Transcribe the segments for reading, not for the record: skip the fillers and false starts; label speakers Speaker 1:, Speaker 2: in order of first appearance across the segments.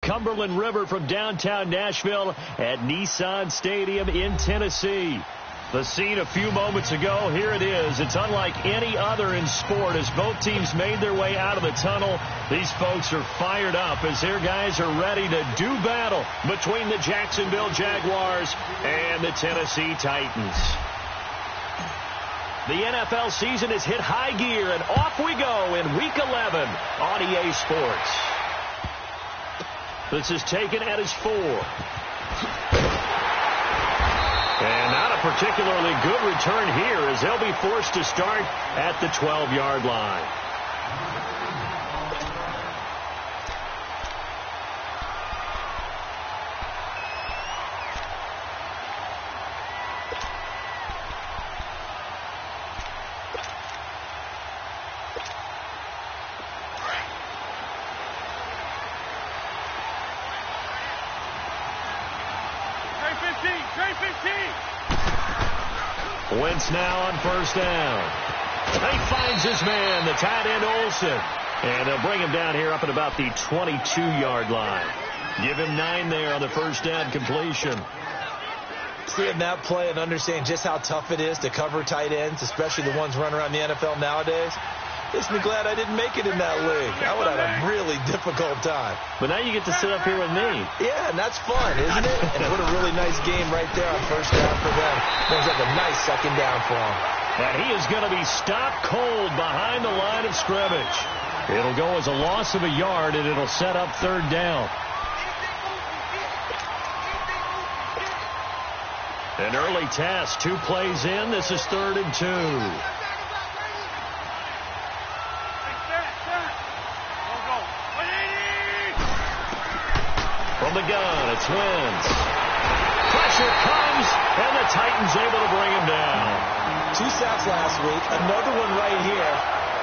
Speaker 1: Cumberland River from downtown Nashville at Nissan Stadium in Tennessee. The scene a few moments ago, here it is. It's unlike any other in sport as both teams made their way out of the tunnel. These folks are fired up as their guys are ready to do battle between the Jacksonville Jaguars and the Tennessee Titans. The NFL season has hit high gear, and off we go in Week 11 on EA Sports. This is taken at his 4. And not a particularly good return here as they'll be forced to start at the 12-yard line. Wentz now on first down. He finds his man, the tight end Olsen. And they'll bring him down here up at about the 22-yard line. Give him 9 there on the first down completion.
Speaker 2: Seeing that play and understanding just how tough it is to cover tight ends, especially the ones running around the NFL nowadays, makes me glad I didn't make it in that league. I would have had a really difficult time.
Speaker 1: But now you get to sit up here with me.
Speaker 2: Yeah, and that's fun, isn't it? And what a really nice game right there on first down for them. Brings up a nice second down for him.
Speaker 1: And he is going to be stopped cold behind the line of scrimmage. It'll go as a loss of a yard, and it'll set up third down. An early test, 2 plays in. This is 3rd and 2. From the gun, it's Wentz. Pressure comes, and the Titans able to bring him down.
Speaker 2: 2 sacks last week, another one right here.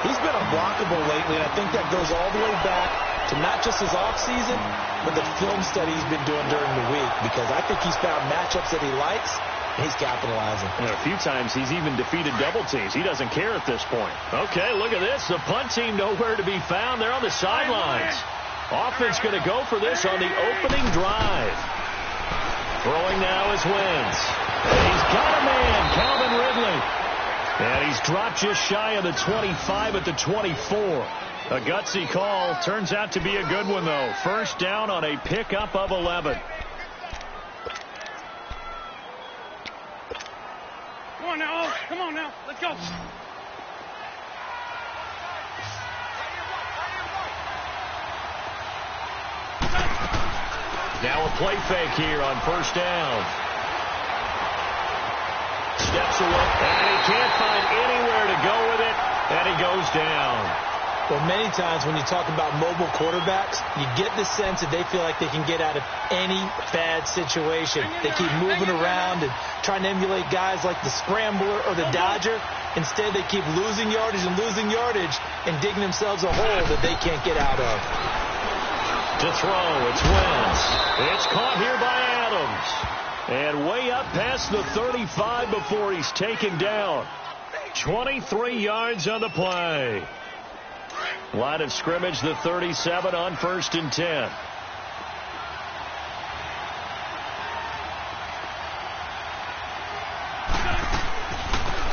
Speaker 2: He's been unblockable lately, and I think that goes all the way back to not just his offseason, but the film study he's been doing during the week, because I think he's found matchups that he likes, and he's capitalizing.
Speaker 1: And a few times he's even defeated double teams. He doesn't care at this point. Okay, look at this. The punt team nowhere to be found. They're on the sidelines. Offense going to go for this on the opening drive. Throwing now is Wentz. He's got a man, Calvin Ridley. And he's dropped just shy of the 25 at the 24. A gutsy call. Turns out to be a good one, though. First down on a pickup of 11.
Speaker 3: Come on now. Come on now. Let's go.
Speaker 1: Now a play fake here on first down. Steps away, and he can't find anywhere to go with it, and he goes down.
Speaker 2: Well, many times when you talk about mobile quarterbacks, you get the sense that they feel like they can get out of any bad situation. They keep moving around and trying to emulate guys like the Scrambler or the Dodger. Instead, they keep losing yardage and digging themselves a hole that they can't get out of.
Speaker 1: To throw, it's Wentz. It's caught here by Adams. And way up past the 35 before he's taken down. 23 yards on the play. Line of scrimmage, the 37 on 1st and 10.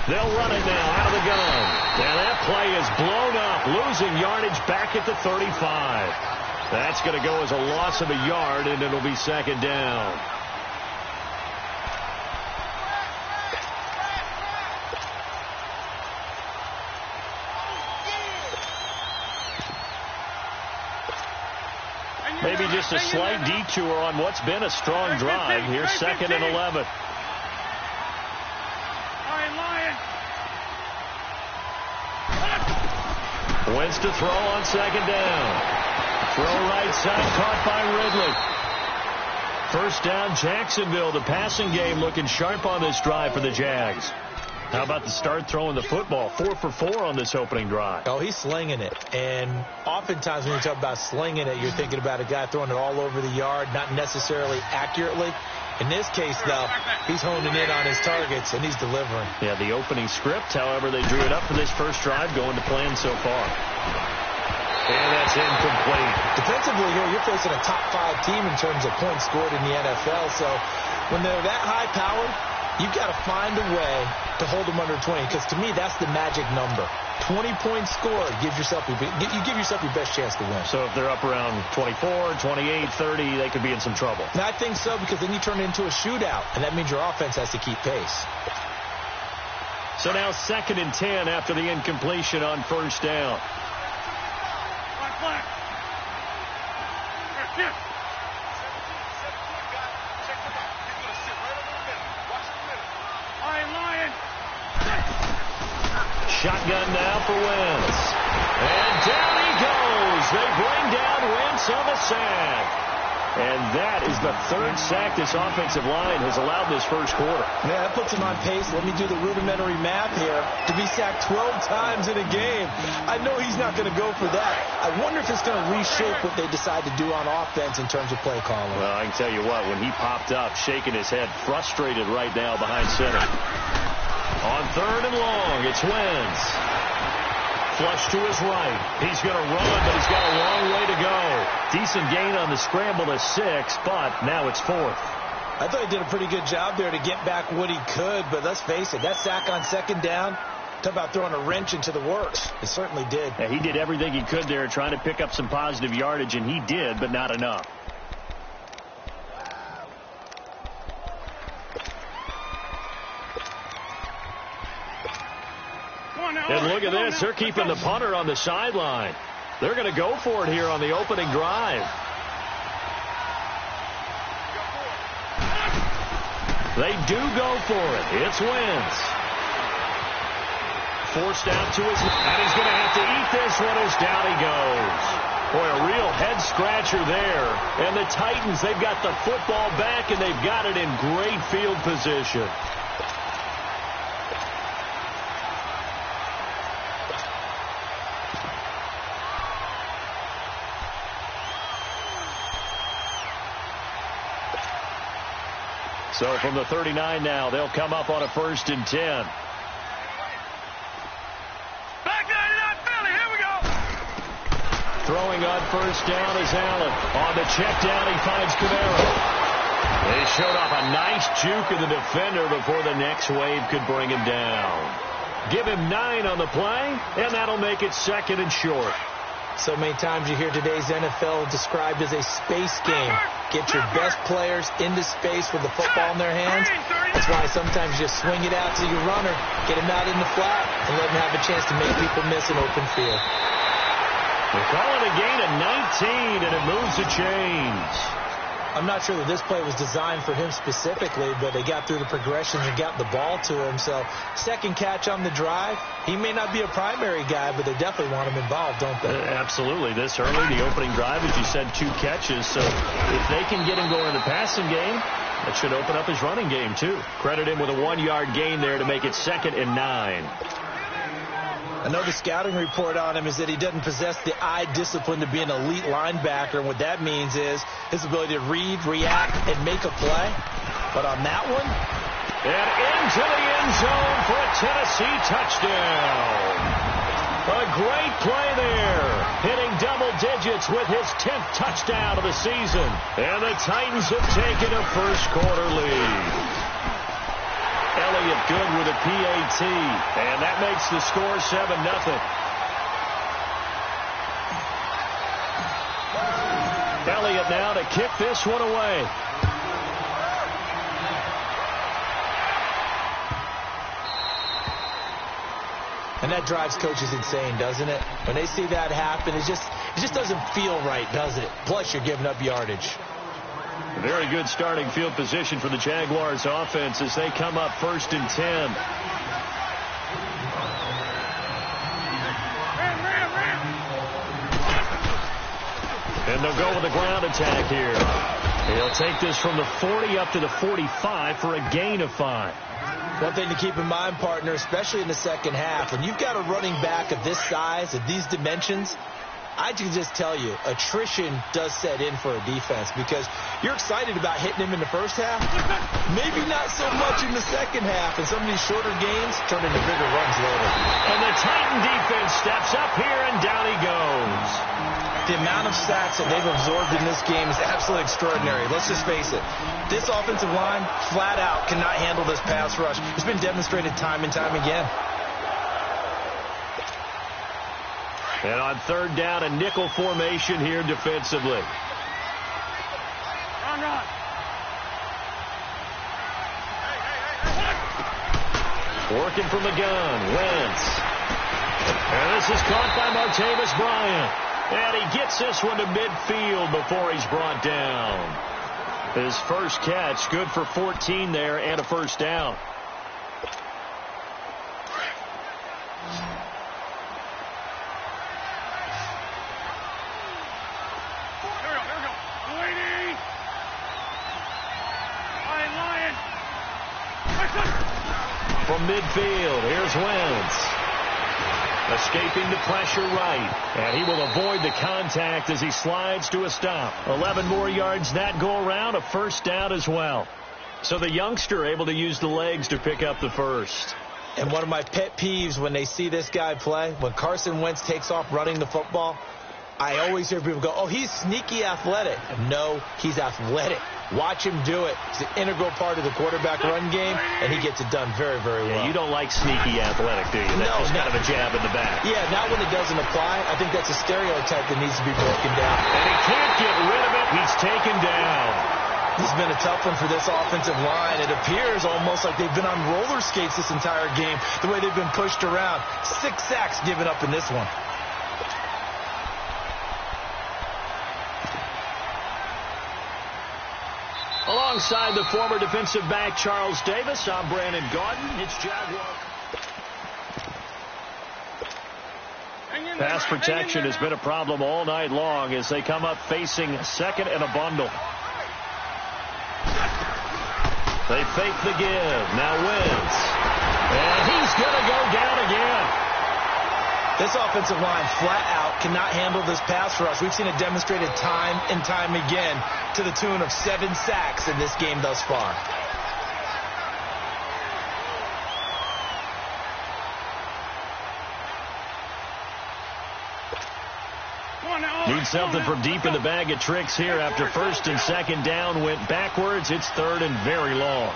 Speaker 1: They'll run it now out of the gun. And that play is blown up, losing yardage back at the 35. That's going to go as a loss of a yard, and it'll be 2nd down. Maybe just a slight detour on what's been a strong drive. Here's 2nd and 11. Wentz to throw on 2nd down. Throw right side, caught by Ridley. First down, Jacksonville. The passing game looking sharp on this drive for the Jags. How about the start throwing the football? 4 for 4 on this opening drive.
Speaker 2: Oh, he's slinging it. And oftentimes when you talk about slinging it, you're thinking about a guy throwing it all over the yard, not necessarily accurately. In this case, though, he's honing in on his targets, and he's delivering.
Speaker 1: Yeah, the opening script, however, they drew it up for this first drive, going to plan so far. And that's incomplete.
Speaker 2: Defensively here, you're facing a top 5 team in terms of points scored in the NFL. So when they're that high powered, you've got to find a way to hold them under 20. Because to me, that's the magic number. 20 points scored, you give yourself your best chance to win.
Speaker 1: So if they're up around 24, 28, 30, they could be in some trouble.
Speaker 2: And I think so, because then you turn it into a shootout, and that means your offense has to keep pace.
Speaker 1: So now 2nd and 10 after the incompletion on first down. Shotgun now for Wentz. And down he goes. They bring down Wentz on the sack. And that is the 3rd sack this offensive line has allowed this first quarter.
Speaker 2: Yeah, that puts him on pace. Let me do the rudimentary math here. To be sacked 12 times in a game, I know he's not going to go for that. I wonder if it's going to reshape what they decide to do on offense in terms of play calling.
Speaker 1: Well, I can tell you what, when he popped up, shaking his head, frustrated right now behind center. On 3rd and long, it's Wentz. Flush to his right. He's going to run, but he's got a long way to go. Decent gain on the scramble to 6, but now it's 4th.
Speaker 2: I thought he did a pretty good job there to get back what he could, but let's face it, that sack on 2nd down, talk about throwing a wrench into the works. It certainly did.
Speaker 1: Yeah, he did everything he could there trying to pick up some positive yardage, and he did, but not enough. And look at this. They're keeping the punter on the sideline. They're going to go for it here on the opening drive. They do go for it. It's Wentz. Forced out to his... And he's going to have to eat this one as down he goes. Boy, a real head-scratcher there. And the Titans, they've got the football back, and they've got it in great field position. So from the 39 now, they'll come up on a 1st and 10.
Speaker 3: Back 99 Philly, here we go.
Speaker 1: Throwing on first down is Allen. On the check down, he finds Camaro. They showed off a nice juke of the defender before the next wave could bring him down. Give him 9 on the play, and that'll make it 2nd and short.
Speaker 2: So many times you hear today's NFL described as a space game. Get your best players into space with the football in their hands. That's why sometimes you swing it out to your runner, get him out in the flat, and let him have a chance to make people miss an open field.
Speaker 1: They call it a gain of 19, and it moves the chains.
Speaker 2: I'm not sure that this play was designed for him specifically, but they got through the progressions and got the ball to him. So 2nd catch on the drive. He may not be a primary guy, but they definitely want him involved, don't they?
Speaker 1: Absolutely. This early, the opening drive, as you said, 2 catches. So if they can get him going in the passing game, that should open up his running game, too. Credit him with a 1-yard gain there to make it 2nd and 9.
Speaker 2: I know the scouting report on him is that he doesn't possess the eye discipline to be an elite linebacker, and what that means is his ability to read, react, and make a play. But on that one...
Speaker 1: And into the end zone for a Tennessee touchdown. A great play there. Hitting double digits with his 10th touchdown of the season. And the Titans have taken a first-quarter lead. Elliott good with a PAT, and that makes the score 7-0. Elliott now to kick this one away.
Speaker 2: And that drives coaches insane, doesn't it? When they see that happen, it just doesn't feel right, does it? Plus, you're giving up yardage.
Speaker 1: Very good starting field position for the Jaguars offense as they come up 1st and 10. And they'll go with the ground attack here. He'll take this from the 40 up to the 45 for a gain of 5.
Speaker 2: One thing to keep in mind, partner, especially in the second half, when you've got a running back of this size, of these dimensions, I can just tell you, attrition does set in for a defense because you're excited about hitting him in the first half. Maybe not so much in the second half, and some of these shorter gains turn into bigger runs later.
Speaker 1: And the Titan defense steps up here, and down he goes.
Speaker 2: The amount of sacks that they've absorbed in this game is absolutely extraordinary. Let's just face it. This offensive line, flat out, cannot handle this pass rush. It's been demonstrated time and time again.
Speaker 1: And on third down, a nickel formation here defensively. Working from the gun, Wentz. And this is caught by Martavis Bryant. And he gets this one to midfield before he's brought down. His first catch, good for 14 there and a first down. From midfield, here's Wentz. Escaping the pressure right. And he will avoid the contact as he slides to a stop. 11 more yards that go around, a first down as well. So the youngster able to use the legs to pick up the first.
Speaker 2: And one of my pet peeves when they see this guy play, when Carson Wentz takes off running the football, I always hear people go, oh, he's sneaky athletic. No, he's athletic. Watch him do it. It's an integral part of the quarterback run game, and he gets it done very, very well.
Speaker 1: Yeah, you don't like sneaky athletic, do you? That's just kind of a jab in the back.
Speaker 2: Yeah, not when it doesn't apply. I think that's a stereotype that needs to be broken down.
Speaker 1: And he can't get rid of it. He's taken down.
Speaker 2: This has been a tough one for this offensive line. It appears almost like they've been on roller skates this entire game, the way they've been pushed around. 6 sacks given up in this one.
Speaker 1: Alongside the former defensive back Charles Davis, I'm Brandon Gaudin. It's Jaguar. Pass protection has been a problem all night long as they come up facing second and a bundle. They fake the give. Now Wentz. And he's going to go down again.
Speaker 2: This offensive line flat out cannot handle this pass rush. We've seen it demonstrated time and time again to the tune of 7 sacks in this game thus far.
Speaker 1: Need something from deep in the bag of tricks here after first and second down went backwards. It's third and very long.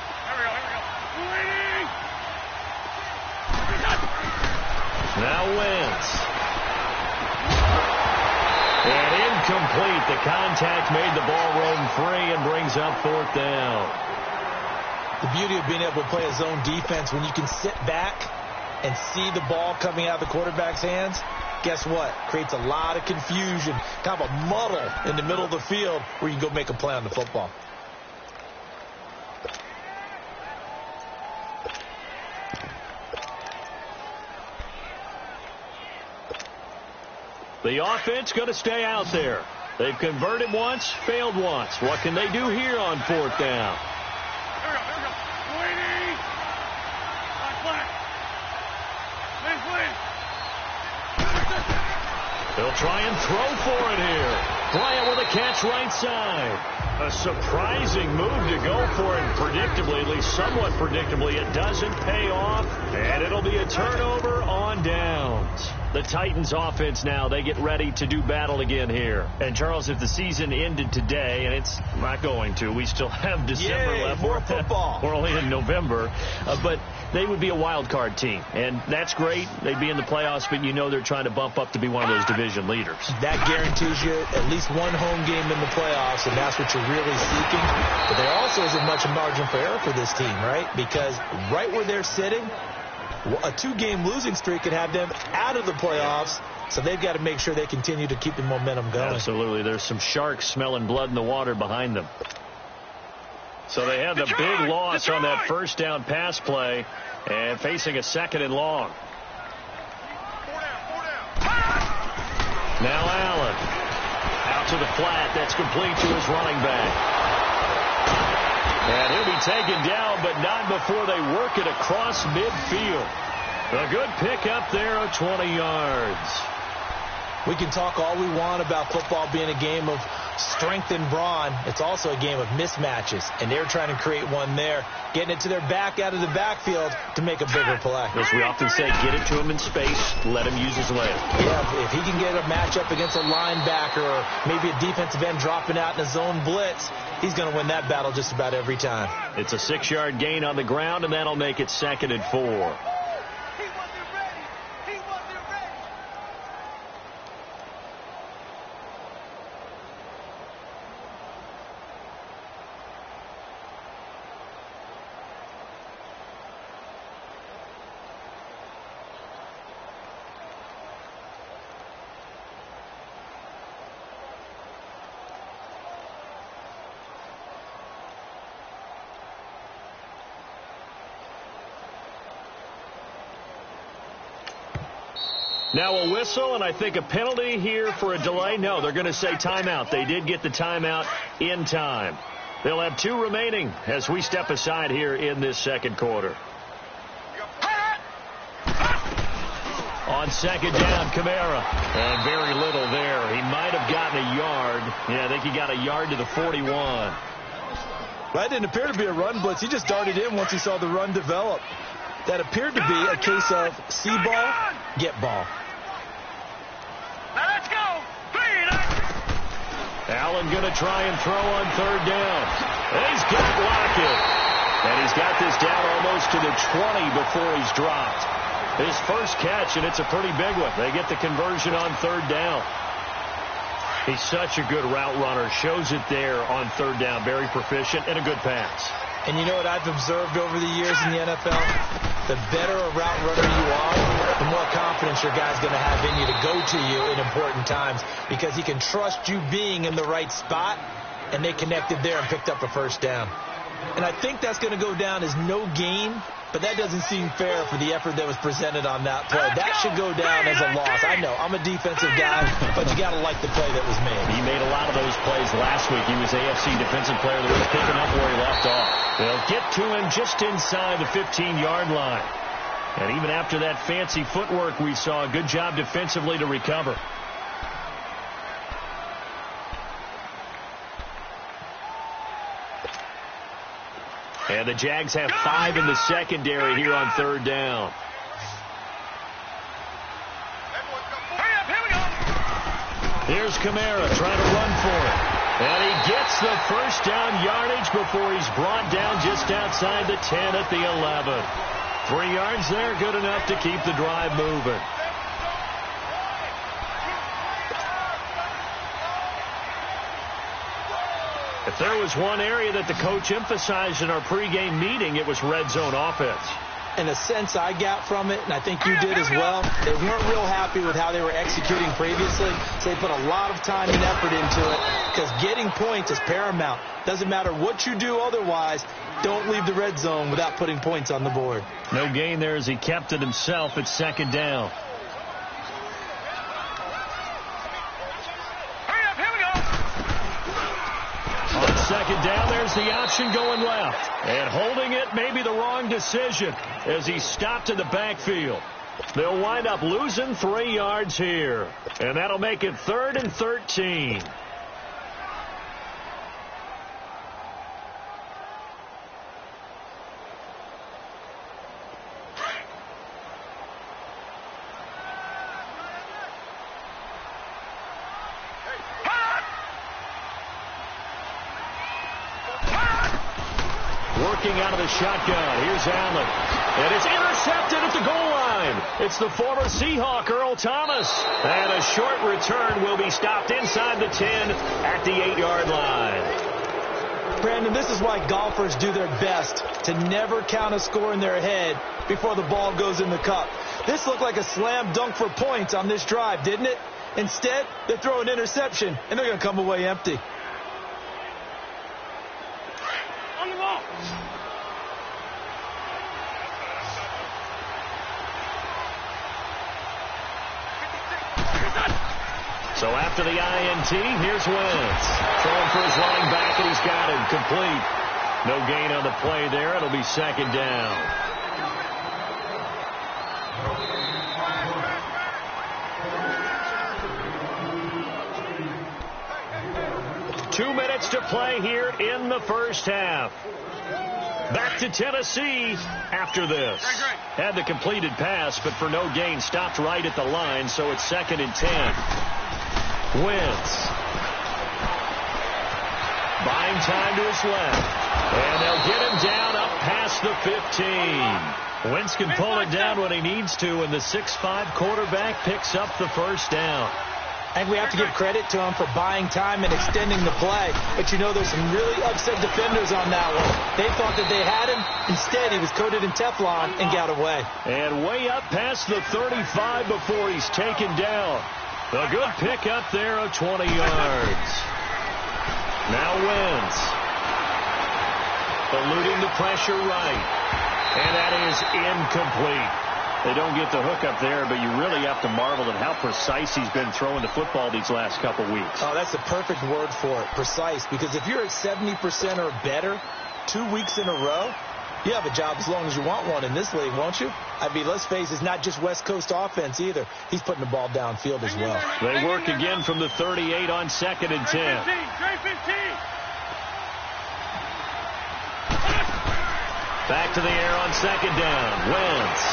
Speaker 1: Now Wentz. And incomplete. The contact made the ball roam free and brings up fourth down.
Speaker 2: The beauty of being able to play a zone defense when you can sit back and see the ball coming out of the quarterback's hands, guess what? Creates a lot of confusion, kind of a muddle in the middle of the field where you can go make a play on the football.
Speaker 1: The offense going to stay out there. They've converted once, failed once. What can they do here on fourth down? They'll try and throw for it here. Bryant with a catch right side. A surprising move to go for it. Predictably, at least somewhat predictably, it doesn't pay off. And it'll be a turnover on downs. The Titans offense now, they get ready to do battle again here. And Charles, if the season ended today, and it's not going to, we still have December left.
Speaker 2: More football.
Speaker 1: We're only in November. But they would be a wild card team. And that's great. They'd be in the playoffs, but you know they're trying to bump up to be one of those division leaders.
Speaker 2: That guarantees you at least one home game in the playoffs, and that's what you're really seeking. But there also isn't much margin for error for this team, right? Because right where they're sitting, a 2-game losing streak could have them out of the playoffs, so they've got to make sure they continue to keep the momentum going.
Speaker 1: Absolutely. There's some sharks smelling blood in the water behind them. So they have the big loss on that first down pass play and facing a second and long. Now Allen out to the flat. That's complete to his running back. And he'll be taken down, but not before they work it across midfield. A good pick up there of 20 yards.
Speaker 2: We can talk all we want about football being a game of strength and brawn. It's also a game of mismatches, and they're trying to create one there, getting it to their back out of the backfield to make a bigger play.
Speaker 1: As we often say, get it to him in space, let him use his leg.
Speaker 2: Yeah, if he can get a matchup against a linebacker or maybe a defensive end dropping out in a zone blitz, he's going to win that battle just about every time.
Speaker 1: It's a 6-yard gain on the ground, and that'll make it 2nd and 4. Now a whistle, and I think a penalty here for a delay. No, they're going to say timeout. They did get the timeout in time. They'll have 2 remaining as we step aside here in this 2nd quarter. On 2nd down, Kamara. And very little there. He might have gotten a yard. Yeah, I think he got a yard to the 41.
Speaker 2: Well, that didn't appear to be a run blitz. He just darted in once he saw the run develop. That appeared to be a case of see ball, get ball.
Speaker 3: Now let's go.
Speaker 1: Allen going to try and throw on 3rd down. And he's got Lockett. And he's got this down almost to the 20 before he's dropped. His first catch, and it's a pretty big one. They get the conversion on 3rd down. He's such a good route runner. Shows it there on 3rd down. Very proficient and a good pass.
Speaker 2: And you know what I've observed over the years in the NFL? The better a route runner you are, the more confidence your guy's going to have in you to go to you in important times because he can trust you being in the right spot, and they connected there and picked up a 1st down. And I think that's going to go down as no gain, but that doesn't seem fair for the effort that was presented on that play. That should go down as a loss. I know, I'm a defensive guy, but you got to like the play that was made.
Speaker 1: He made a lot of those plays last week. He was AFC Defensive Player of the Week, picking up where he left off. They'll get to him just inside the 15-yard line. And even after that fancy footwork we saw, a good job defensively to recover. And the Jags have 5 in the secondary here on 3rd down. Here's Kamara trying to run for it. And he gets the 1st down yardage before he's brought down just outside the 10 at the 11. 3 yards there, good enough to keep the drive moving. If there was one area that the coach emphasized in our pregame meeting, it was red zone offense.
Speaker 2: And a sense I got from it, and I think you did as well, they weren't real happy with how they were executing previously, so they put a lot of time and effort into it because getting points is paramount. Doesn't matter what you do otherwise, don't leave the red zone without putting points on the board.
Speaker 1: No gain there as he kept it himself at 2nd down. On 2nd down, there's the option going left. And holding it may be the wrong decision as he stopped in the backfield. They'll wind up losing 3 yards here. And that'll make it 3rd and 13. Working out of the shotgun. Here's Allen. And it's intercepted at the goal line. It's the former Seahawk, Earl Thomas. And a short return will be stopped inside the 10 at the 8-yard line.
Speaker 2: Brandon, this is why golfers do their best to never count a score in their head before the ball goes in the cup. This looked like a slam dunk for points on this drive, didn't it? Instead, they throw an interception, and they're going to come away empty.
Speaker 3: On the ball.
Speaker 1: So after the INT, here's Wentz. Throwing for his running back, and he's got him complete. No gain on the play there. It'll be 2nd down. 2 minutes to play here in the first half. Back to Tennessee after this. Had the completed pass, but for no gain, stopped right at the line, so it's 2nd and 10. Wentz. Buying time to his left. And they'll get him down up past the 15. Wentz can pull it down when he needs to, and the 6'5" quarterback picks up the first down.
Speaker 2: I think we have to give credit to him for buying time and extending the play. But, you know, there's some really upset defenders on that one. They thought that they had him. Instead, he was coated in Teflon and got away.
Speaker 1: And way up past the 35 before he's taken down. A good pick up there of 20 yards. Now Wentz. Eluding the pressure right. And that is incomplete. They don't get the hook up there, but you really have to marvel at how precise he's been throwing the football these last couple weeks.
Speaker 2: Oh, that's the perfect word for it, precise. Because if you're at 70% or better 2 weeks in a row, you have a job as long as you want one in this league, won't you? I mean, let's face it, it's not just West Coast offense either. He's putting the ball downfield as well.
Speaker 1: They work again from the 38 on 2nd and 10. Back to the air on 2nd down. Wentz.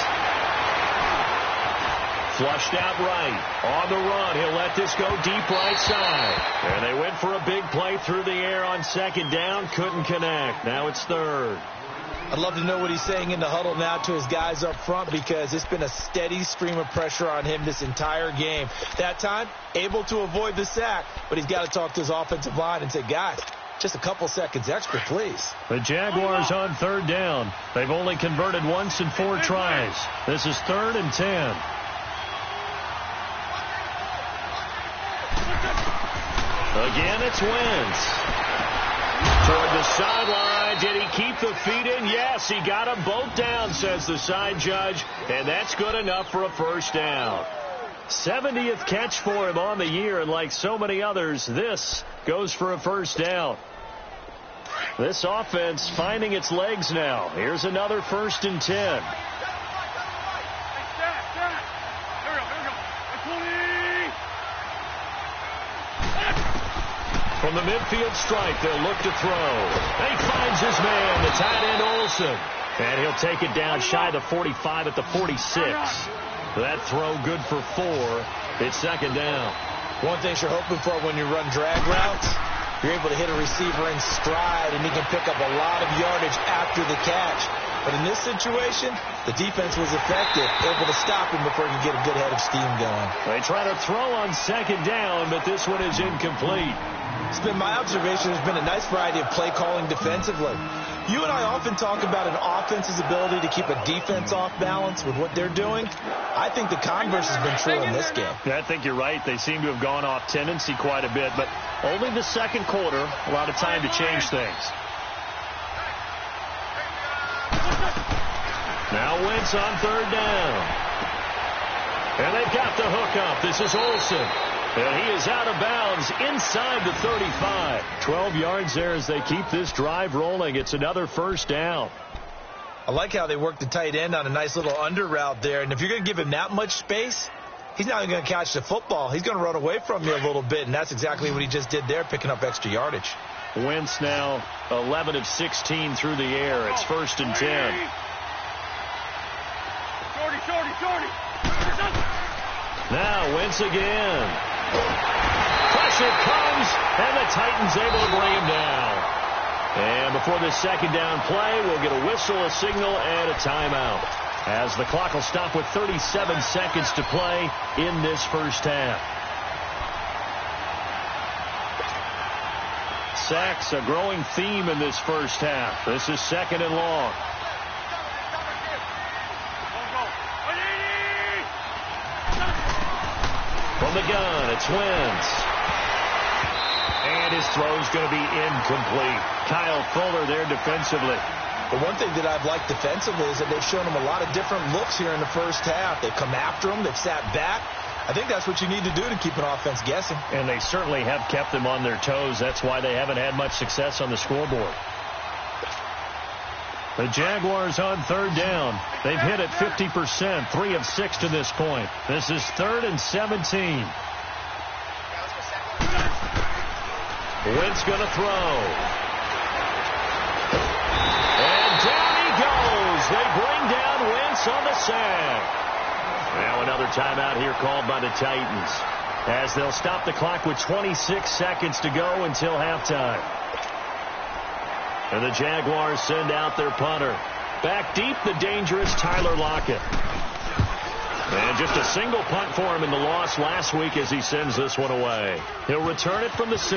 Speaker 1: Flushed out right. On the run. He'll let this go deep right side. And they went for a big play through the air on 2nd down. Couldn't connect. Now it's 3rd.
Speaker 2: I'd love to know what he's saying in the huddle now to his guys up front, because it's been a steady stream of pressure on him this entire game. That time, able to avoid the sack, but he's got to talk to his offensive line and say, guys, just a couple seconds extra, please.
Speaker 1: The Jaguars on 3rd down. They've only converted once in 4 tries. This is 3rd and 10. Again, it's Wentz. Toward the sideline. Did he keep the feet in? Yes, he got them both down, says the side judge. And that's good enough for a first down. 70th catch for him on the year, and like so many others, this goes for a first down. This offense finding its legs now. Here's another 1st and 10. From the midfield stripe, they'll look to throw. And he finds his man, the tight end Olsen. And he'll take it down shy of the 45 at the 46. That throw good for 4. It's 2nd down.
Speaker 2: One thing you're hoping for when you run drag routes, you're able to hit a receiver in stride, and he can pick up a lot of yardage after the catch. But in this situation, the defense was effective, able to stop him before he could get a good head of steam going.
Speaker 1: They try to throw on 2nd down, but this one is incomplete.
Speaker 2: It's been my observation. There's been a nice variety of play calling defensively. You and I often talk about an offense's ability to keep a defense off balance with what they're doing. I think the converse has been true in this game.
Speaker 1: I think you're right. They seem to have gone off tendency quite a bit, but only the 2nd quarter, a lot of time to change things. Now Wentz on 3rd down. And they've got the hook up. This is Olsen. And he is out of bounds inside the 35. 12 yards there as they keep this drive rolling. It's another first down.
Speaker 2: I like how they work the tight end on a nice little under route there. And if you're going to give him that much space, he's not going to catch the football. He's going to run away from you a little bit, and that's exactly what he just did there, picking up extra yardage.
Speaker 1: Wentz now 11 of 16 through the air. It's 1st and 10.
Speaker 3: Shorty.
Speaker 1: Now Wentz again. Pressure comes, and the Titans able to bring him down. And before this 2nd down play, we'll get a whistle, a signal, and a timeout, as the clock will stop with 37 seconds to play in this first half. Sacks, a growing theme in this first half. This is 2nd and long. From the gun, it's Wentz. And his throw's going to be incomplete. Kyle Fuller there defensively.
Speaker 2: The one thing that I've liked defensively is that they've shown him a lot of different looks here in the first half. They've come after him. They've sat back. I think that's what you need to do to keep an offense guessing.
Speaker 1: And they certainly have kept them on their toes. That's why they haven't had much success on the scoreboard. The Jaguars on 3rd down. They've hit it 50%, 3 of 6 to this point. This is 3rd and 17. Wentz going to throw. And down he goes. They bring down Wentz on the sack. Now another timeout here called by the Titans, as they'll stop the clock with 26 seconds to go until halftime. And the Jaguars send out their punter. Back deep, the dangerous Tyler Lockett. And just a single punt for him in the loss last week as he sends this one away. He'll return it from the 6.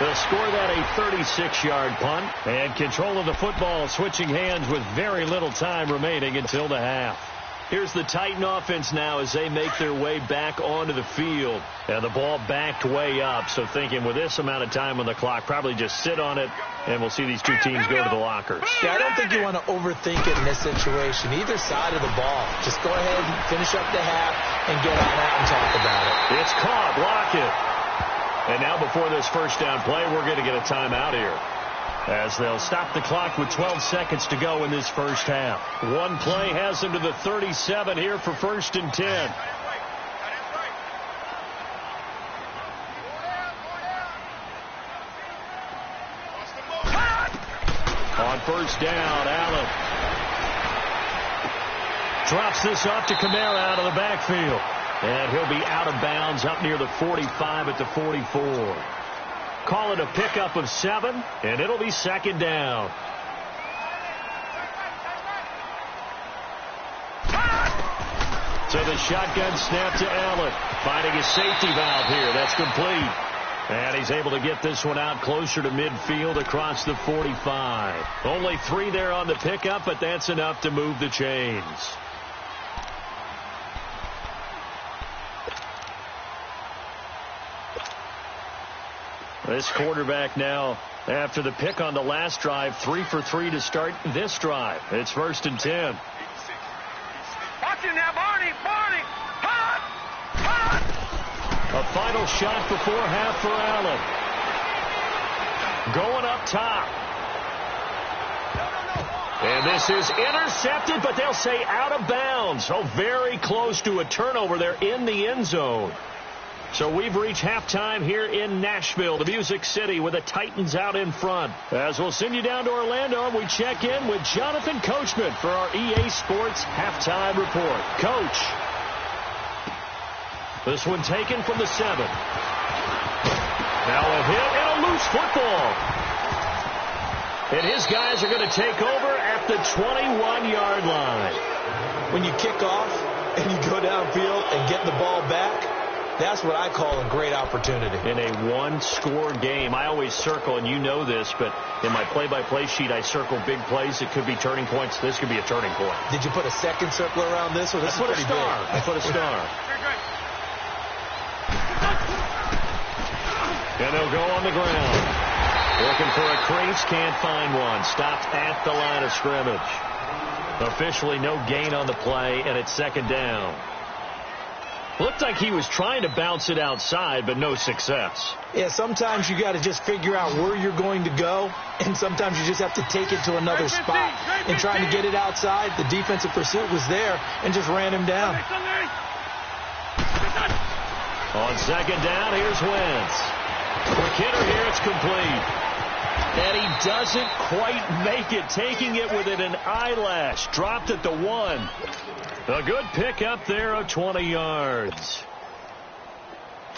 Speaker 1: They'll score that a 36-yard punt, and control of the football switching hands with very little time remaining until the half. Here's the Titan offense now as they make their way back onto the field. And the ball backed way up, so thinking with this amount of time on the clock, probably just sit on it, and we'll see these two teams go to the lockers.
Speaker 2: Yeah, I don't think you want to overthink it in this situation. Either side of the ball. Just go ahead and finish up the half and get on out and talk about it.
Speaker 1: It's caught. Lockett. And now before this first down play, we're going to get a timeout here, as they'll stop the clock with 12 seconds to go in this first half. One play has them to the 37 here for 1st and 10. On first down, Allen drops this off to Kamara out of the backfield. And he'll be out of bounds up near the 45 at the 44. Call it a pickup of 7, and it'll be 2nd down. So the shotgun snap to Allen, finding a safety valve here. That's complete. And he's able to get this one out closer to midfield across the 45. Only 3 there on the pickup, but that's enough to move the chains. This quarterback now, after the pick on the last drive, 3 for 3 to start this drive. It's 1st and 10.
Speaker 3: Watch it now, Barney. Hot.
Speaker 1: A final shot before half for Allen. Going up top. And this is intercepted, but they'll say out of bounds. So very close to a turnover there in the end zone. So we've reached halftime here in Nashville, the Music City, with the Titans out in front. As we'll send you down to Orlando, we check in with Jonathan Coachman for our EA Sports Halftime Report. Coach. This one taken from the 7. Now a hit and a loose football. And his guys are going to take over at the 21-yard line.
Speaker 2: When you kick off and you go downfield and get the ball back, that's what I call a great opportunity. In a one-score game, I always circle, and you know this, but in my play-by-play sheet, I circle big plays. It could be turning points. This could be a turning point. Did you put a second circle around this? Or this I put a star. I put a star. And they'll go on the ground. Looking for a crease, can't find one. Stopped at the line of scrimmage. Officially no gain on the play, and it's 2nd down. Looked like he was trying to bounce it outside, but no success. Yeah, sometimes you got to just figure out where you're going to go, and sometimes you just have to take it to another spot. And trying to get it outside, the defensive pursuit was there and just ran him down. On 2nd down, here's Wentz. Quick hitter here, it's complete. And he doesn't quite make it, taking it within an eyelash. Dropped at the 1. A good pick up there of 20 yards.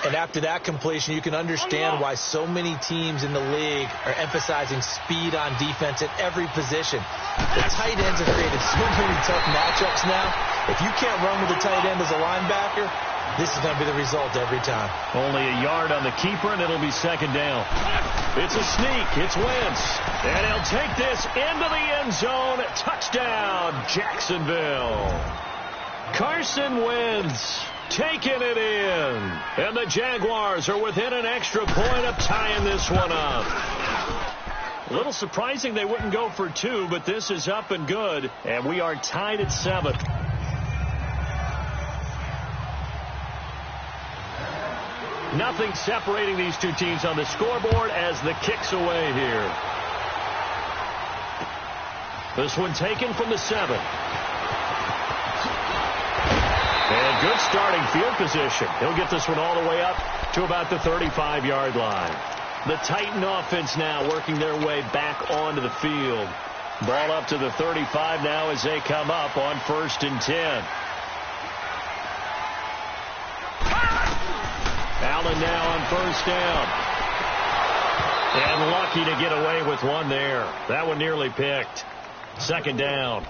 Speaker 2: And after that completion, you can understand why so many teams in the league are emphasizing speed on defense at every position. The tight ends have created so many tough matchups now. If you can't run with the tight end as a linebacker, this is going to be the result every time. Only a yard on the keeper, and it'll be 2nd down. It's a sneak. It's Wentz. And he'll take this into the end zone. Touchdown, Jacksonville. Carson Wentz taking it in. And the Jaguars are within an extra point of tying this one up. A little surprising they wouldn't go for 2, but this is up and good. And we are tied at 7. Nothing separating these two teams on the scoreboard as the kick's away here. This one taken from the 7. And
Speaker 1: a good starting field position. He'll get this one all the way up to about the 35-yard line. The Titan offense now working their way back onto the field. Ball up to the 35 now as they come up on 1st and 10. Allen now on 1st down. And lucky to get away with one there. That one nearly picked. 2nd down.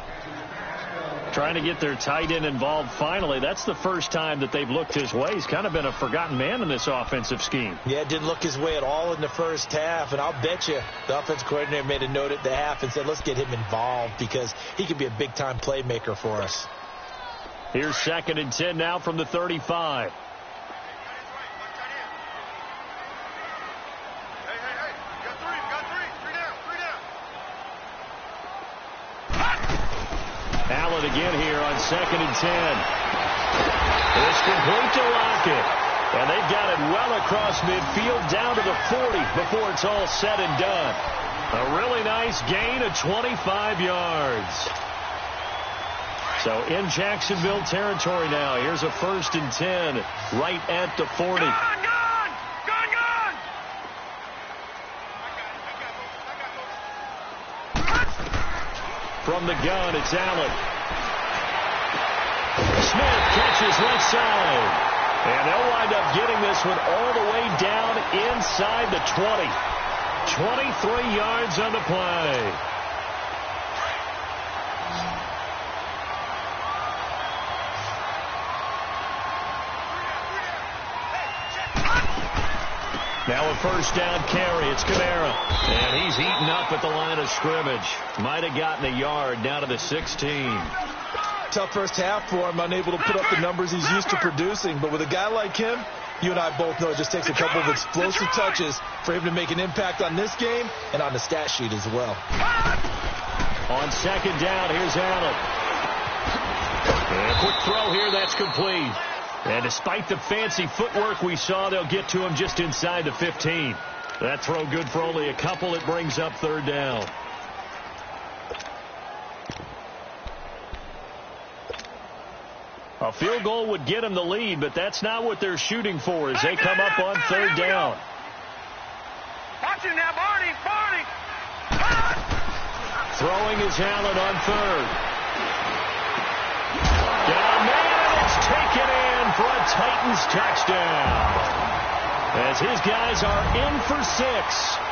Speaker 1: Trying to get their tight end involved finally. That's the first time that they've looked his way. He's kind of been a forgotten man in this offensive scheme.
Speaker 2: Yeah, didn't look his way at all in the first half. And I'll bet you the offense coordinator made a note at the half and said, let's get him involved because he could be a big-time playmaker for us.
Speaker 1: Here's 2nd and 10 now from the 35. Allen again here on 2nd and 10. It's complete to Lockett. And they've got it well across midfield down to the 40 before it's all said and done. A really nice gain of 25 yards. So in Jacksonville territory now. Here's a 1st and 10 right at the 40. From the gun, it's Allen. Smith catches left side. And they'll wind up getting this one all the way down inside the 20. 23 yards on the play. Now a 1st down carry. It's Kamara. And he's eaten up at the line of scrimmage. Might have gotten a yard down to the 16.
Speaker 2: Tough first half for him, unable to put up the numbers he's used to producing. But with a guy like him, you and I both know it just takes a couple of explosive touches for him to make an impact on this game and on the stat sheet as well.
Speaker 1: On 2nd down, here's Allen. And a quick throw here, that's complete. And despite the fancy footwork we saw, they'll get to him just inside the 15. That throw good for only a couple. It brings up 3rd down. A field goal would get them the lead, but that's not what they're shooting for as they come up on 3rd down.
Speaker 3: Watch it now, Barney.
Speaker 1: Throwing is Allen on 3rd. Down there, it's taken in for a Titans touchdown. As his guys are in for 6,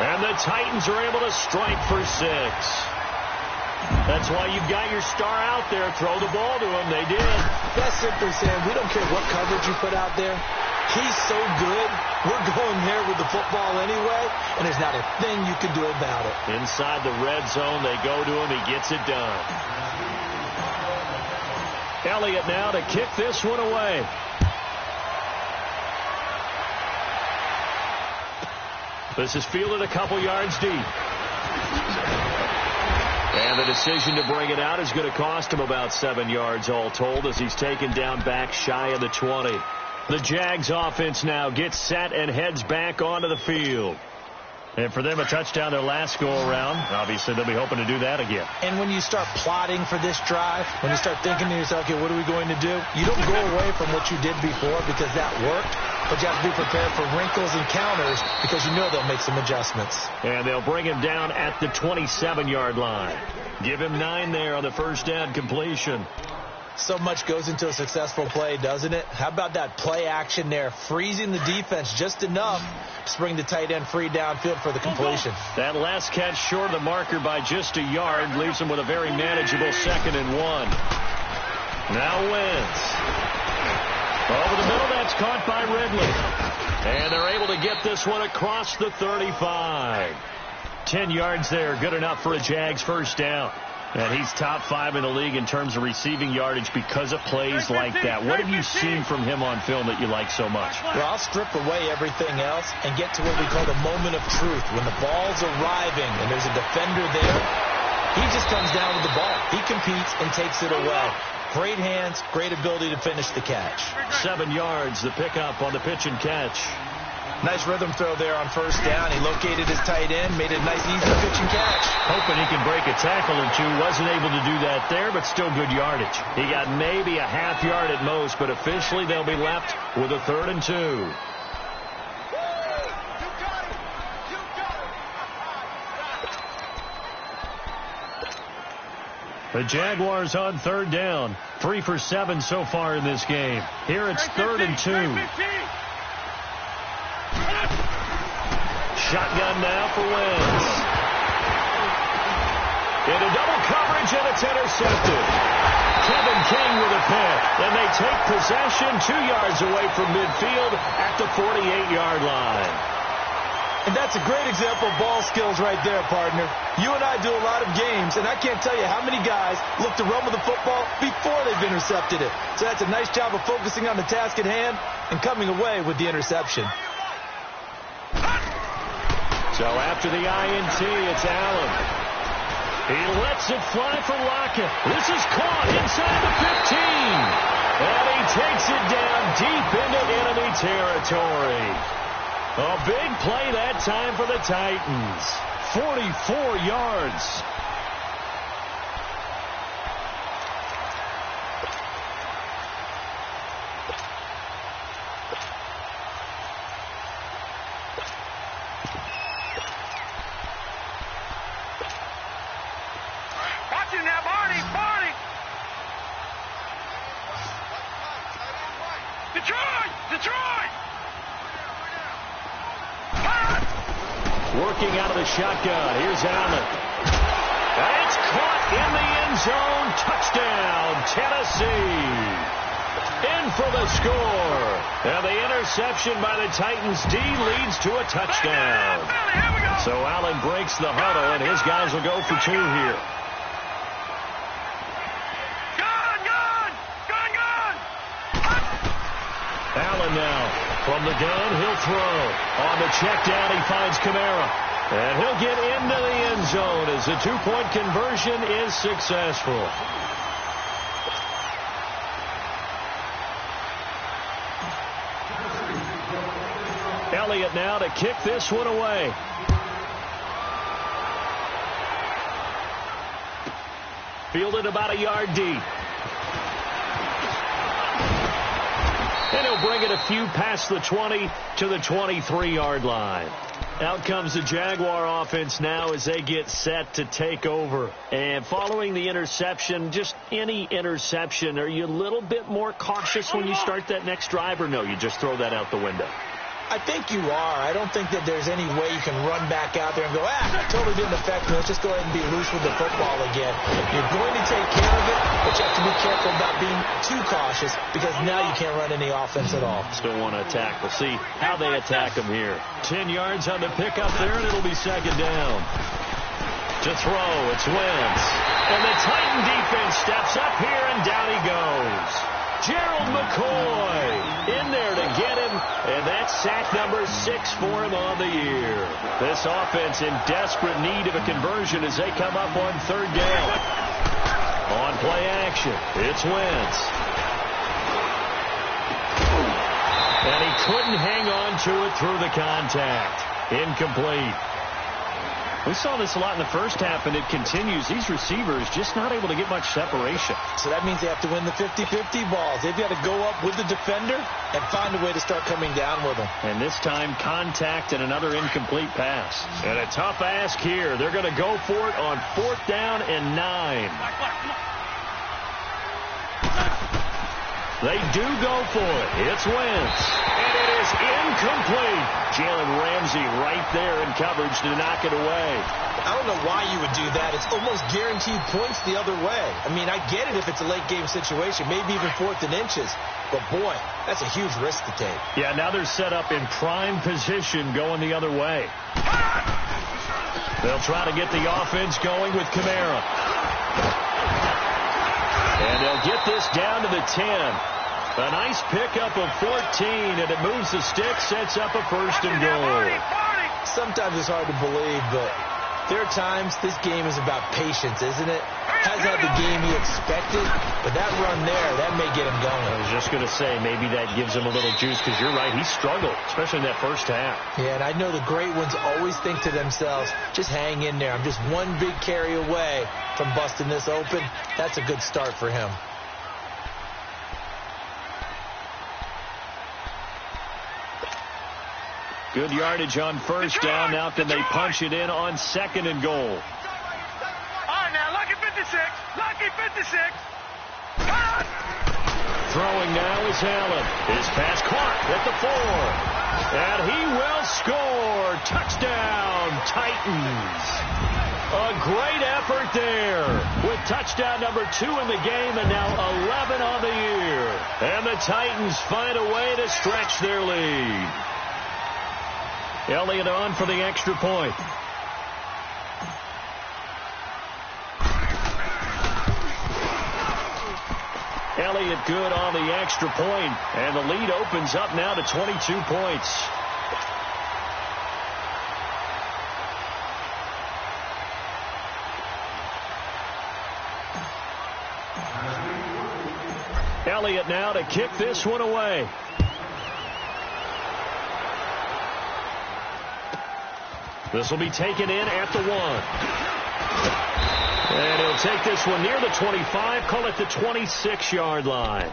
Speaker 1: and the Titans are able to strike for 6. That's why you've got your star out there. Throw the ball to him. They did.
Speaker 2: That's simply saying we don't care what coverage you put out there. He's so good. We're going there with the football anyway, and there's not a thing you can do about it.
Speaker 1: Inside the red zone, they go to him. He gets it done. Elliott now to kick this one away. This is fielded a couple yards deep. And the decision to bring it out is going to cost him about 7 yards all told as he's taken down back shy of the 20. The Jags offense now gets set and heads back onto the field. And for them, a touchdown their last go-around. Obviously, they'll be hoping to do that again.
Speaker 2: And when you start plotting for this drive, when you start thinking to yourself, okay, what are we going to do? You don't go away from what you did before because that worked. But you have to be prepared for wrinkles and counters because you know they'll make some adjustments.
Speaker 1: And they'll bring him down at the 27-yard line. Give him 9 there on the 1st down completion.
Speaker 2: So much goes into a successful play, doesn't it? How about that play action there, freezing the defense just enough to bring the tight end free downfield for the completion.
Speaker 1: That last catch short of the marker by just a yard leaves him with a very manageable 2nd and 1. Now Wentz. Over the middle, that's caught by Ridley. And they're able to get this one across the 35. 10 yards there, good enough for a Jags 1st down. And he's top 5 in the league in terms of receiving yardage because of plays like that. What have you seen from him on film that you like so much?
Speaker 2: Well, I'll strip away everything else and get to what we call the moment of truth. When the ball's arriving and there's a defender there, he just comes down with the ball. He competes and takes it away. Great hands, great ability to finish the catch.
Speaker 1: 7 yards, the pickup on the pitch and catch.
Speaker 2: Nice rhythm throw there on first down. He located his tight end, made it a nice, easy pitch and catch.
Speaker 1: Hoping he can break a tackle or two. Wasn't able to do that there, but still good yardage. He got maybe a half yard at most, but officially they'll be left with a 3rd and 2. The Jaguars on 3rd down. 3 for 7 so far in this game. Here it's 3rd and 2. Shotgun now for Wentz. Into double coverage, and it's intercepted. Kevin King with a pick. And they take possession 2 yards away from midfield at the 48-yard line.
Speaker 2: And that's a great example of ball skills right there, partner. You and I do a lot of games, and I can't tell you how many guys look to run with the football before they've intercepted it. So that's a nice job of focusing on the task at hand and coming away with the interception.
Speaker 1: So after the INT, it's Allen. He lets it fly for Lockett. This is caught inside the 15. And he takes it down deep into enemy territory. A big play that time for the Titans. 44 yards.
Speaker 3: Watch him now, Barney! Detroit!
Speaker 1: Working out of the shotgun. Here's Allen. And it's caught in the end zone. Touchdown, Tennessee. In for the score. And the interception by the Titans D leads to a touchdown. So Allen breaks the huddle, and his guys will go for 2 here. Allen now from the gun, he'll throw. On the check down, he finds Kamara. And he'll get into the end zone as the 2-point conversion is successful. Elliott now to kick this one away. Fielded about a yard deep. And he'll bring it a few past the 20 to the 23-yard line. Out comes the Jaguar offense now as they get set to take over. And following the interception, just any interception, are you a little bit more cautious when you start that next drive, or no, you just throw that out the window?
Speaker 2: I think you are. I don't think that there's any way you can run back out there and go, totally didn't affect me. Let's just go ahead and be loose with the football again. You're going to take care of it, but you have to be careful about being too cautious because now you can't run any offense at all.
Speaker 1: Still want to attack. We'll see how they attack them here. 10 yards on the pickup there, and it'll be 2nd down. To throw, it's Wentz. And the Titan defense steps up here, and down he goes. Gerald McCoy in there to get him, and that's sack number 6 for him on the year. This offense in desperate need of a conversion as they come up on 3rd down. On play action, it's Wentz. And he couldn't hang on to it through the contact. Incomplete. We saw this a lot in the first half, and it continues. These receivers just not able to get much separation.
Speaker 2: So that means they have to win the 50-50 balls. They've got to go up with the defender and find a way to start coming down with them.
Speaker 1: And this time, contact and another incomplete pass. And a tough ask here. They're going to go for it on 4th down and 9. They do go for it. It's Wentz. And it is incomplete. Jalen Ramsey right there in coverage to knock it away.
Speaker 2: I don't know why you would do that. It's almost guaranteed points the other way. I mean, I get it if it's a late game situation, maybe even 4th and inches. But, boy, that's a huge risk to take.
Speaker 1: Yeah, now they're set up in prime position going the other way. They'll try to get the offense going with Kamara. And they'll get this down to the 10. A nice pickup of 14, and it moves the stick, sets up a 1st and goal.
Speaker 2: Sometimes it's hard to believe, but There are times this game is about patience, isn't it? Hasn't had the game he expected, but that run there, that may get him going.
Speaker 1: I was just going to say, maybe that gives him a little juice, because you're right, he struggled, especially in that first half.
Speaker 2: Yeah, and I know the great ones always think to themselves, just hang in there. I'm just one big carry away from busting this open. That's a good start for him.
Speaker 1: Good yardage on first down. Now can they punch it in on second and goal?
Speaker 3: All right, now, Lucky 56. Lucky 56. Cut!
Speaker 1: Throwing now is Allen. His pass caught at the 4. And he will score. Touchdown, Titans. A great effort there with touchdown number 2 in the game and now 11 on the year. And the Titans find a way to stretch their lead. Elliott on for the extra point. Elliott good on the extra point, and the lead opens up now to 22 points. Elliott now to kick this one away. This will be taken in at the 1. And he'll take this one near the 25, call it the 26-yard line.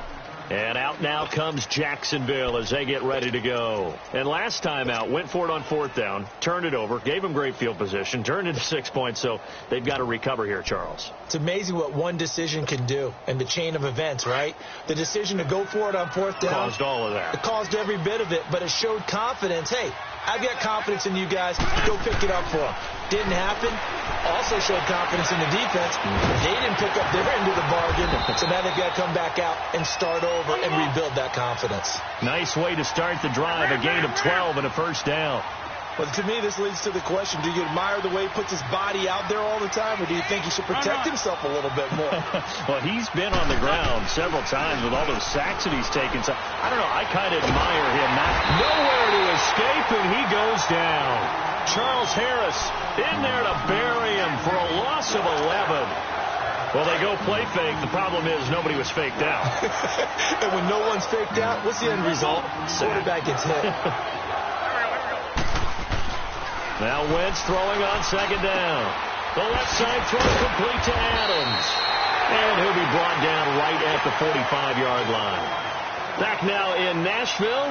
Speaker 1: And out now comes Jacksonville as they get ready to go. And last time out, went for it on 4th down, turned it over, gave them great field position, turned into 6 points, so they've got to recover here, Charles. It's
Speaker 2: amazing what one decision can do in the chain of events, right? The decision to go for it on 4th down.
Speaker 1: Caused all of that.
Speaker 2: It caused every bit of it, but it showed confidence. Hey, I've got confidence in you guys. Go pick it up for them. Didn't happen. Also showed confidence in the defense. They didn't pick up their end of the bargain, so now they've got to come back out and start over and rebuild that confidence.
Speaker 1: Nice way to start the drive, a gain of 12 and a first down.
Speaker 2: Well, to me, this leads to the question, do you admire the way he puts his body out there all the time, or do you think he should protect himself a little bit more?
Speaker 1: Well, he's been on the ground several times with all those sacks that he's taken. So, I don't know, I kind of admire him. Nowhere to escape, and he goes down. Charles Harris in there to bury him for a loss of 11. Well, they go play fake. The problem is nobody was faked out.
Speaker 2: And when no one's faked out, what's the end result? Quarterback gets hit.
Speaker 1: Now Wentz throwing on second down. The left side throw complete to Adams. And he'll be brought down right at the 45-yard line. Back now in Nashville.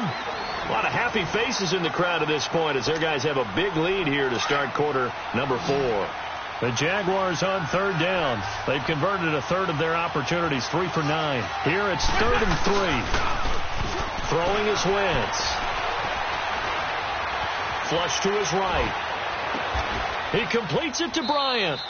Speaker 1: A lot of happy faces in the crowd at this point as their guys have a big lead here to start quarter number 4. The Jaguars on 3rd down. They've converted a third of their opportunities, 3 for 9. Here it's 3rd and 3. Throwing is Wentz. Flush to his right. He completes it to Bryant.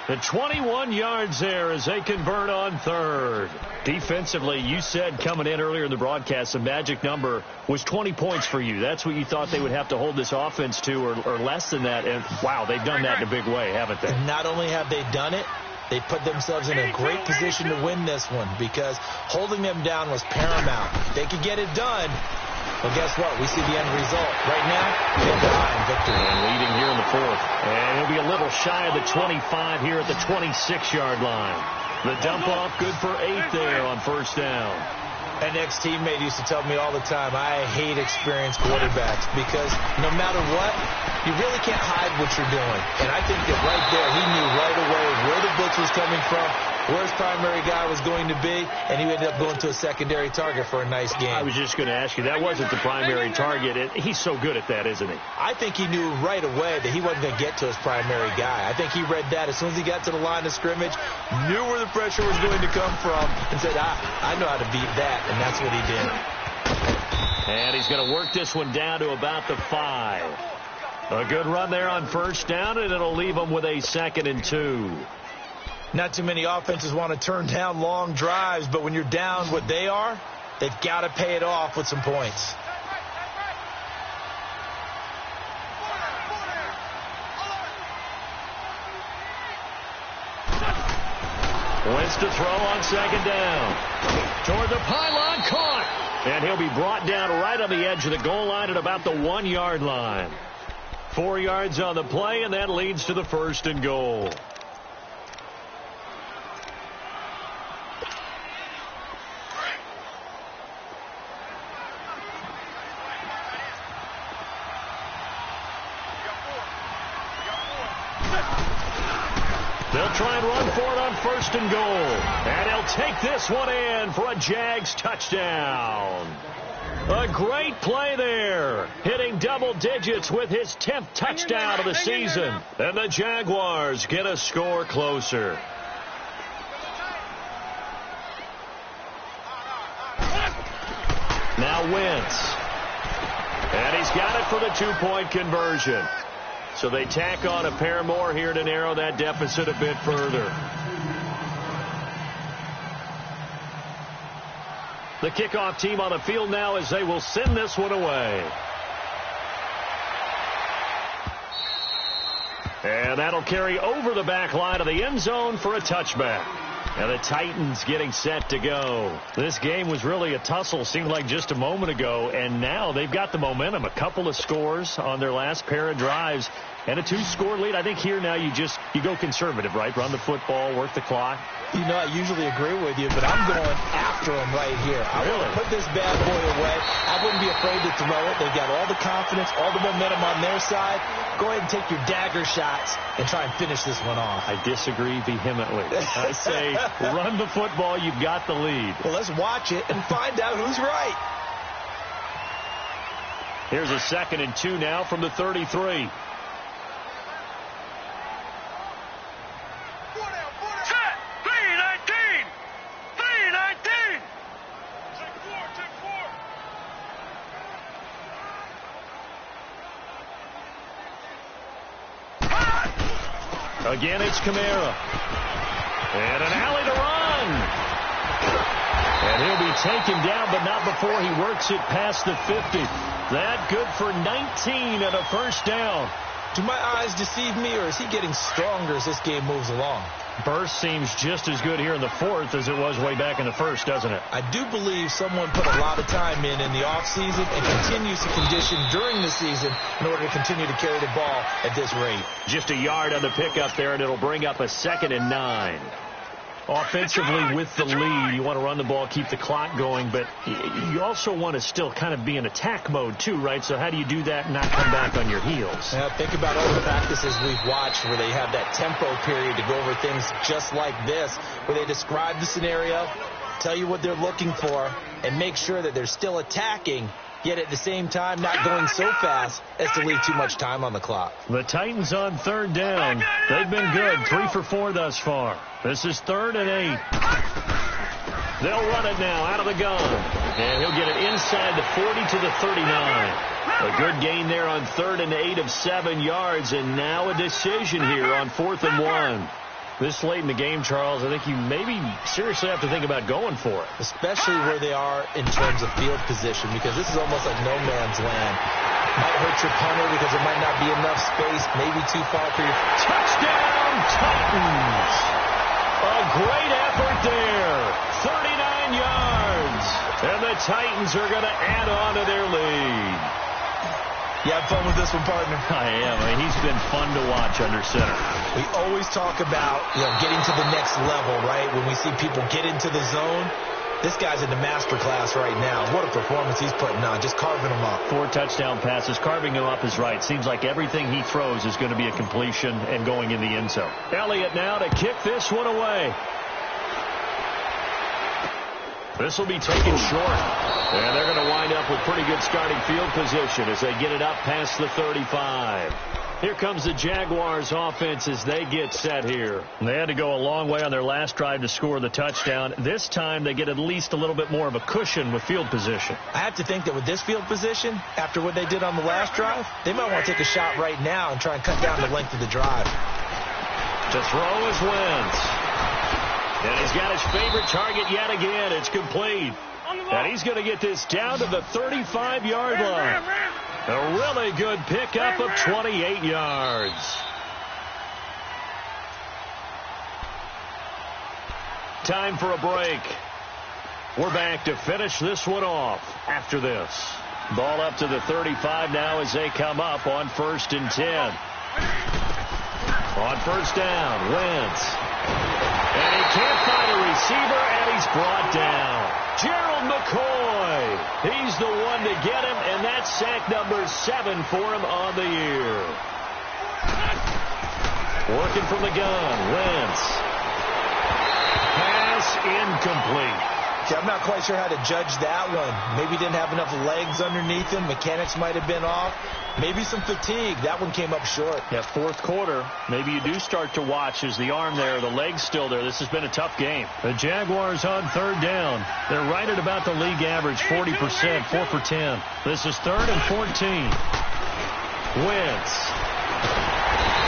Speaker 1: The 21 yards there as they convert on 3rd. Defensively, you said coming in earlier in the broadcast, the magic number was 20 points for you. That's what you thought they would have to hold this offense to, or less than that. And, wow, they've done that in a big way, haven't they?
Speaker 2: And not only have they done it, they put themselves in a great position to win this one because holding them down was paramount. They could get it done. Well, guess what? We see the end result. Right now, they're behind victory.
Speaker 1: And leading here in the 4th. And he'll be a little shy of the 25 here at the 26-yard line. The dump off good for 8 there on first down.
Speaker 2: An ex-teammate used to tell me all the time, I hate experienced quarterbacks because no matter what, you really can't hide what you're doing. And I think that right there, he knew right away where the blitz was coming from, where his primary guy was going to be, and he ended up going to a secondary target for a nice game.
Speaker 1: I was just going to ask you, that wasn't the primary target. He's so good at that, isn't he?
Speaker 2: I think he knew right away that he wasn't going to get to his primary guy. I think he read that as soon as he got to the line of scrimmage, knew where the pressure was going to come from, and said, I know how to beat that, and that's what he did.
Speaker 1: And he's going to work this one down to about the 5. A good run there on first down, and it'll leave them with a 2nd and 2.
Speaker 2: Not too many offenses want to turn down long drives, but when you're down what they are, they've got to pay it off with some points.
Speaker 1: Wentz to throw on second down. Toward the pylon, caught. And he'll be brought down right on the edge of the goal line at about the 1-yard line. 4 yards on the play, and that leads to the 1st and goal. They'll try and run for it on 1st and goal. And he'll take this one in for a Jags touchdown. A great play there. Hitting double digits with his 10th touchdown of the season. And the Jaguars get a score closer. Now Wentz. And he's got it for the 2-point conversion. So they tack on a pair more here to narrow that deficit a bit further. The kickoff team on the field now as they will send this one away. And that'll carry over the back line of the end zone for a touchback. And the Titans getting set to go. This game was really a tussle, seemed like just a moment ago, and now they've got the momentum. A couple of scores on their last pair of drives and a 2-score lead. I think here now you go conservative, right? Run the football, work the clock.
Speaker 2: You know, I usually agree with you, but I'm going after him right here. I want to put this bad boy away. I wouldn't be afraid to throw it. They've got all the confidence, all the momentum on their side. Go ahead and take your dagger shots and try and finish this one off.
Speaker 1: I disagree vehemently. I say run the football. You've got the lead.
Speaker 2: Well, let's watch it and find out who's right.
Speaker 1: Here's a 2nd and 2 now from the 33. Again, it's Kamara. And an alley to run. And he'll be taken down, but not before he works it past the 50. That good for 19 and a 1st down.
Speaker 2: Do my eyes deceive me, or is he getting stronger as this game moves along?
Speaker 1: Burst seems just as good here in the 4th as it was way back in the 1st, doesn't it?
Speaker 2: I do believe someone put a lot of time in the offseason and continues to condition during the season in order to continue to carry the ball at this rate.
Speaker 1: Just a yard on the pickup there, and it'll bring up a 2nd and 9. Offensively with the lead, you want to run the ball, keep the clock going, but you also want to still kind of be in attack mode too, right? So how do you do that and not come back on your heels?
Speaker 2: Now, think about all the practices we've watched where they have that tempo period to go over things just like this, where they describe the scenario, tell you what they're looking for, and make sure that they're still attacking, yet at the same time not going so fast as to leave too much time on the clock.
Speaker 1: The Titans on 3rd down. They've been good, 3 for 4 thus far. This is 3rd and 8. They'll run it now out of the gun. And he'll get it inside the 40 to the 39. A good gain there on 3rd and 8 of 7 yards. And now a decision here on 4th and 1. This late in the game, Charles, I think you maybe seriously have to think about going for it.
Speaker 2: Especially where they are in terms of field position, because this is almost like no man's land. Might hurt your punter because there might not be enough space, maybe too far for your
Speaker 1: touchdown Titans. A great effort there. 39 yards. And the Titans are going to add on to their lead.
Speaker 2: You have fun with this one, partner?
Speaker 1: I am. I mean, he's been fun to watch under center.
Speaker 2: We always talk about, getting to the next level, right? When we see people get into the zone, this guy's in the master class right now. What a performance he's putting on, just carving them up.
Speaker 1: 4 touchdown passes. Carving them up is right. Seems like everything he throws is going to be a completion and going in the end zone. Elliott now to kick this one away. This will be taken short. And they're going to wind up with pretty good starting field position as they get it up past the 35. Here comes the Jaguars offense as they get set here. They had to go a long way on their last drive to score the touchdown. This time they get at least a little bit more of a cushion with field position.
Speaker 2: I have to think that with this field position, after what they did on the last drive, they might want to take a shot right now and try and cut down the length of the drive.
Speaker 1: To throw is Wentz. And he's got his favorite target yet again. It's complete. And he's going to get this down to the 35-yard line. A really good pickup of 28 yards. Time for a break. We're back to finish this one off after this. Ball up to the 35 now as they come up on 1st and 10. On 1st down, Wentz. And he can't find a receiver, and he's brought down. Gerald McCoy. He's the one to get him, and that's sack number 7 for him on the year. Working from the gun, Wentz. Pass incomplete.
Speaker 2: See, I'm not quite sure how to judge that one. Maybe didn't have enough legs underneath him. Mechanics might have been off. Maybe some fatigue. That one came up short.
Speaker 1: Yeah, 4th quarter. Maybe you do start to watch. Is the arm there, the leg's still there? This has been a tough game. The Jaguars on 3rd down. They're right at about the league average, 40%, 4 for 10. This is 3rd and 14. Wentz.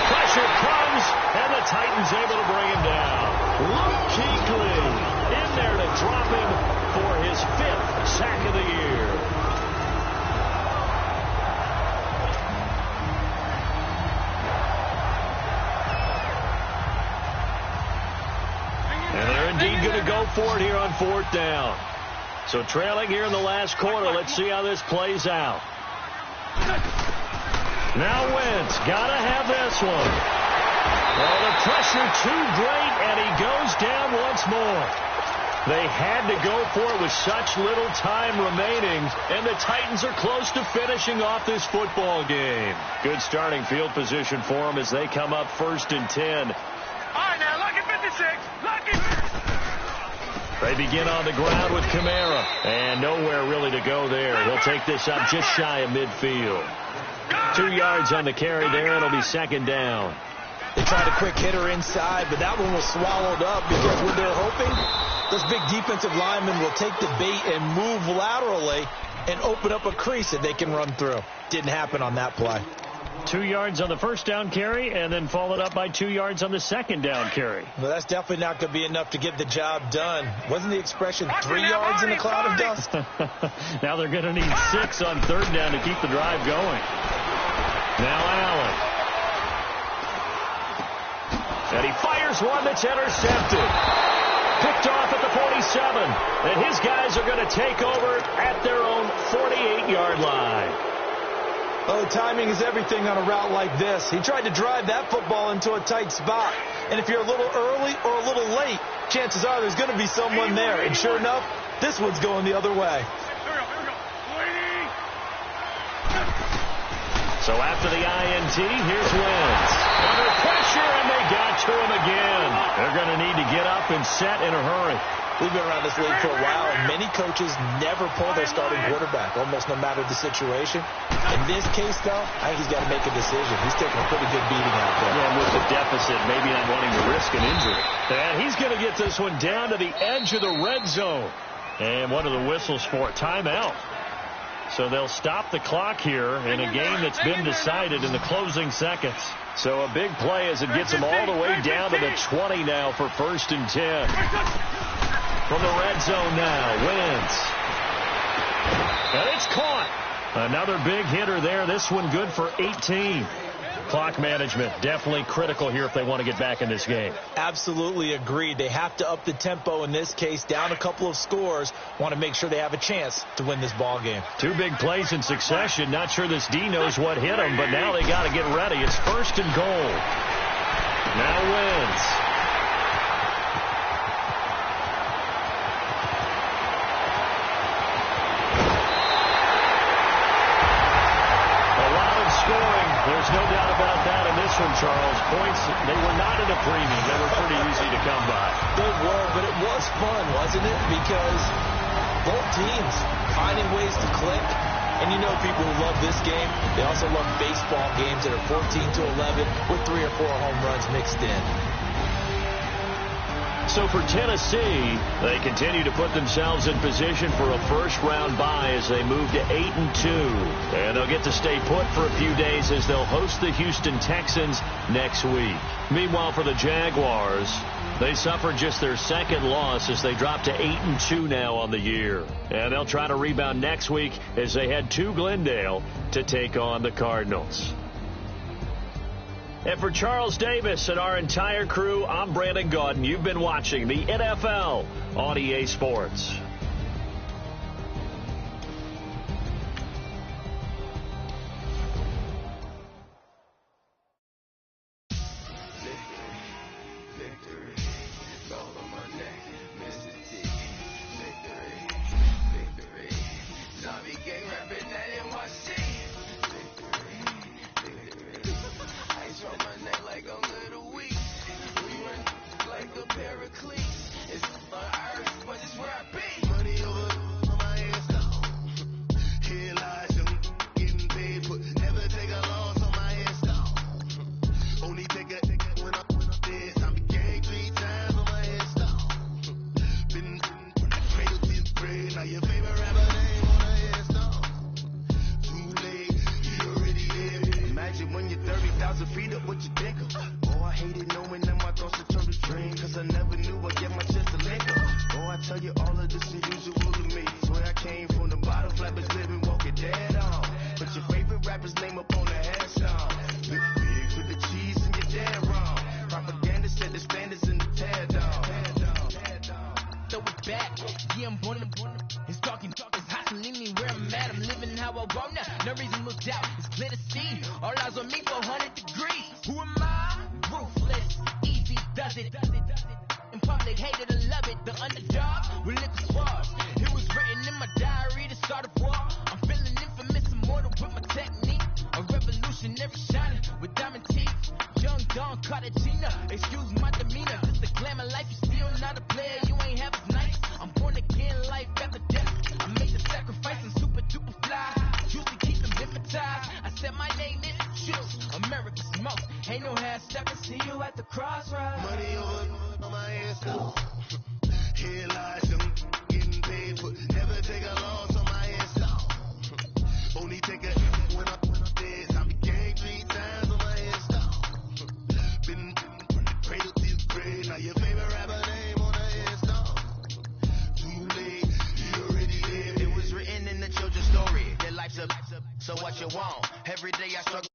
Speaker 1: Pressure comes, and the Titans able to bring him down. Luke Kuechly in there to drop him for his 5th sack of the year. And they're indeed going to go for it here on 4th down. So trailing here in the last quarter. Let's see how this plays out. Now Wentz, gotta have this one. Well, the pressure too great, and he goes down once more. They had to go for it with such little time remaining, and the Titans are close to finishing off this football game. Good starting field position for them as they come up 1st and 10.
Speaker 3: All right, now, lucky 56. Lucky.
Speaker 1: They begin on the ground with Kamara, and nowhere really to go there. He'll take this up just shy of midfield. 2 yards on the carry there. It'll be 2nd down.
Speaker 2: They tried a quick hitter inside, but that one was swallowed up because what they're hoping, those big defensive linemen will take the bait and move laterally and open up a crease that they can run through. Didn't happen on that play.
Speaker 1: 2 yards on the 1st down carry, and then followed up by 2 yards on the 2nd down carry.
Speaker 2: Well, that's definitely not going to be enough to get the job done. Wasn't the expression 3 yards in a cloud of dust?
Speaker 1: Now they're going to need 6 on 3rd down to keep the drive going. Now Allen. And he fires one that's intercepted. Picked off at the 47. And his guys are going to take over at their own 48-yard line.
Speaker 2: Well, the timing is everything on a route like this. He tried to drive that football into a tight spot. And if you're a little early or a little late, chances are there's going to be someone there. And sure enough, this one's going the other way.
Speaker 1: So after the INT, here's Wentz. Under pressure, and they got to him again. They're going to need to get up and set in a hurry.
Speaker 2: We've been around this league for a while, and many coaches never pull their starting quarterback, almost no matter the situation. In this case, though, I think he's got to make a decision. He's taking a pretty good beating out there.
Speaker 1: Yeah, with the deficit, maybe not wanting to risk an injury. And he's going to get this one down to the edge of the red zone. And one of the whistles for a timeout. So they'll stop the clock here in a game that's been decided in the closing seconds. So a big play as it gets them all the way down to the 20 now for 1st and 10. From the red zone now, Wentz. And it's caught. Another big hitter there. This one good for 18. Clock management definitely critical here if they want to get back in this game.
Speaker 2: Absolutely agreed. They have to up the tempo in this case, down a couple of scores. Want to make sure they have a chance to win this ball game. 2
Speaker 1: big plays in succession. Not sure this D knows what hit them, but now they got to get ready. It's 1st and goal. Now Wentz. There's no doubt about that in this one, Charles. Points, they were not in a premium. They were pretty easy to come by.
Speaker 2: They were, but it was fun, wasn't it? Because both teams finding ways to click. And you know people who love this game, they also love baseball games that are 14-11 with 3 or 4 home runs mixed in.
Speaker 1: So for Tennessee, they continue to put themselves in position for a first-round bye as they move to 8-2. And they'll get to stay put for a few days as they'll host the Houston Texans next week. Meanwhile, for the Jaguars, they suffered just their 2nd loss as they drop to 8-2 now on the year. And they'll try to rebound next week as they head to Glendale to take on the Cardinals. And for Charles Davis and our entire crew, I'm Brandon Gaudin. You've been watching the NFL on EA Sports.
Speaker 4: does it. In public, hated or love it. The underdog with liquor spars. It was written in my diary to start a war. I'm feeling infamous, immortal with my technique. A revolutionary shining with diamond teeth. Young Don Cartagena, excuse my demeanor. This the glamour life, you still not a player. You ain't half as nice. I'm born again, life after death. I made the sacrifice and super duper fly. Used to keep them hypnotized. I said my name is Juice. America's most. Ain't no half step. I see you at the crossroads.
Speaker 5: Money over on my ass now. Here lies them getting paid for. Never take a loss on my ass now. Only take a when I'm dead. I became 3 times on my ass now. Been cradle to the grave. Now your favorite rapper name on the ass now. Too late, you already dead.
Speaker 4: It was written in the children's story. Their life's a so what you want. Every day I struggle.